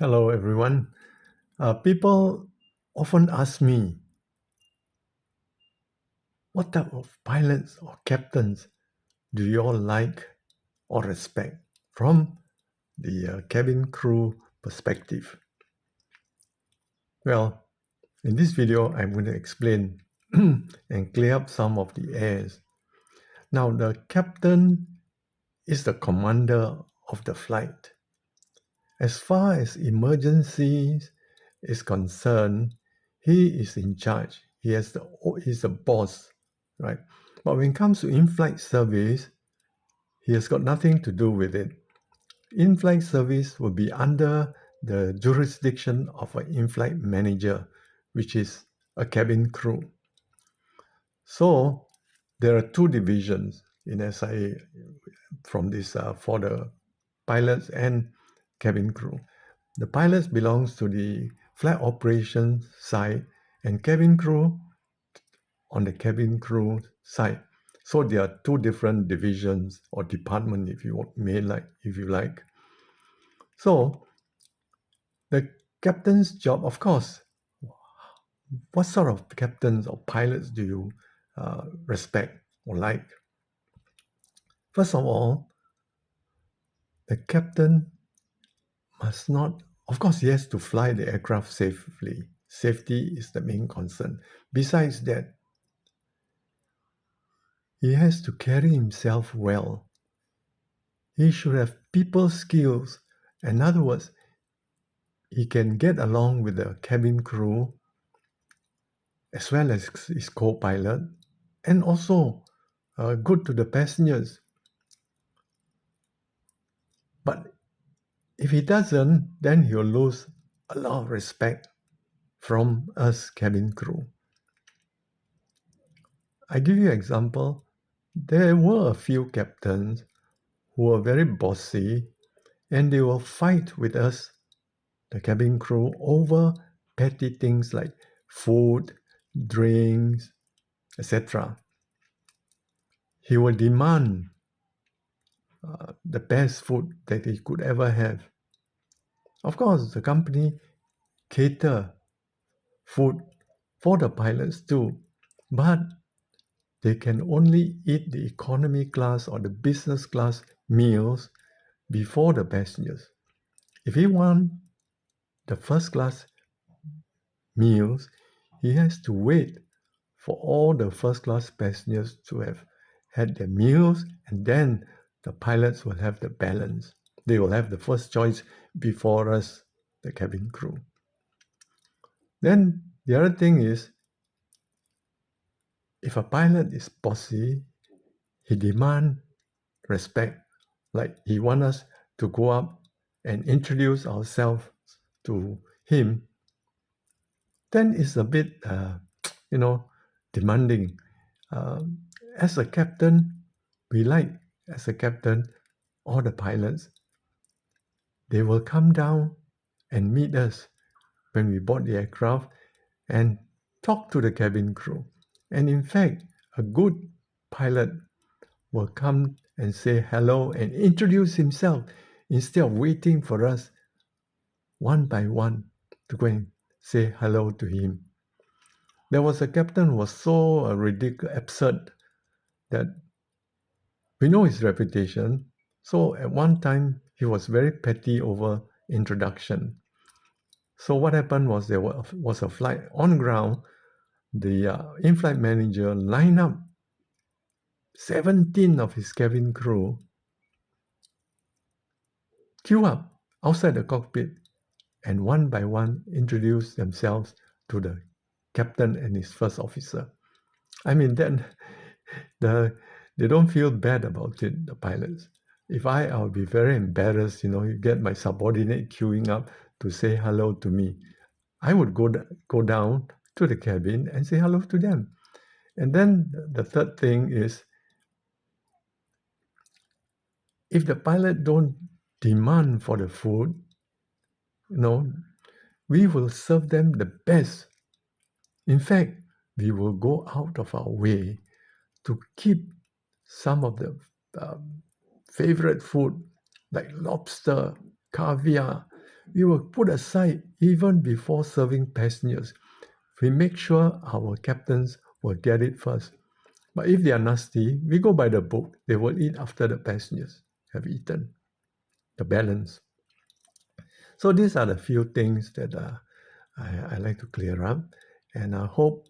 Hello, everyone. People often ask me, what type of pilots or captains do you all like or respect from the cabin crew perspective? Well, in this video, I'm going to explain and clear up some of the airs. Now, the captain is the commander of the flight. As far as emergencies is concerned, he is in charge. He's the boss, right? But when it comes to in-flight service, he has got nothing to do with it. In-flight service will be under the jurisdiction of an in-flight manager, which is a cabin crew. So there are two divisions in SIA from this for the pilots and cabin crew. The pilots belongs to the flight operations side and cabin crew on the cabin crew side. So there are two different divisions or department, if you like. So the captain's job, of course, what sort of captains or pilots do you respect or like? First of all, the captain must not, of course, he has to fly the aircraft safely. Safety is the main concern. Besides that, he has to carry himself well. He should have people skills. In other words, he can get along with the cabin crew as well as his co-pilot, and also good to the passengers. But if he doesn't, then he'll lose a lot of respect from us cabin crew. I give you an example. There were a few captains who were very bossy, and they will fight with us, the cabin crew, over petty things like food, drinks, etc. He will demand the best food that he could ever have. Of course, the company cater food for the pilots too, but they can only eat the economy class or the business class meals before the passengers. If he want the first class meals, he has to wait for all the first class passengers to have had their meals, and then the pilots will have the balance. They will have the first choice before us, the cabin crew. Then the other thing is, if a pilot is bossy, he demand respect. Like he want us to go up and introduce ourselves to him, then it's a bit, demanding. As a captain, as a captain, all the pilots, they will come down and meet us when we board the aircraft and talk to the cabin crew. And in fact, a good pilot will come and say hello and introduce himself instead of waiting for us one by one to go and say hello to him. There was a captain who was so ridiculous, absurd, that we know his reputation. So at one time, he was very petty over introduction. So what happened was there was a flight on ground. The in-flight manager lined up 17 of his cabin crew, queue up outside the cockpit, and one by one introduce themselves to the captain and his first officer. I mean, then they don't feel bad about it, the pilots. If I'll be very embarrassed, you get my subordinate queuing up to say hello to me. I would go down to the cabin and say hello to them. And then the third thing is, if the pilot don't demand for the food, we will serve them the best. In fact, we will go out of our way to keep some of the favorite food like lobster, caviar, We will put aside even before serving passengers. We make sure our captains will get it first. But if they are nasty, we go by the book. They will eat after the passengers have eaten. The balance. So these are the few things that I like to clear up. And I hope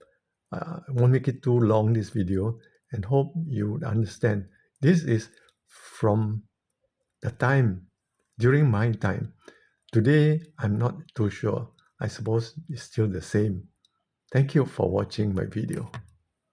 I won't make it too long, this video, and hope you would understand. This is from the time, during my time. Today, I'm not too sure. I suppose it's still the same. Thank you for watching my video.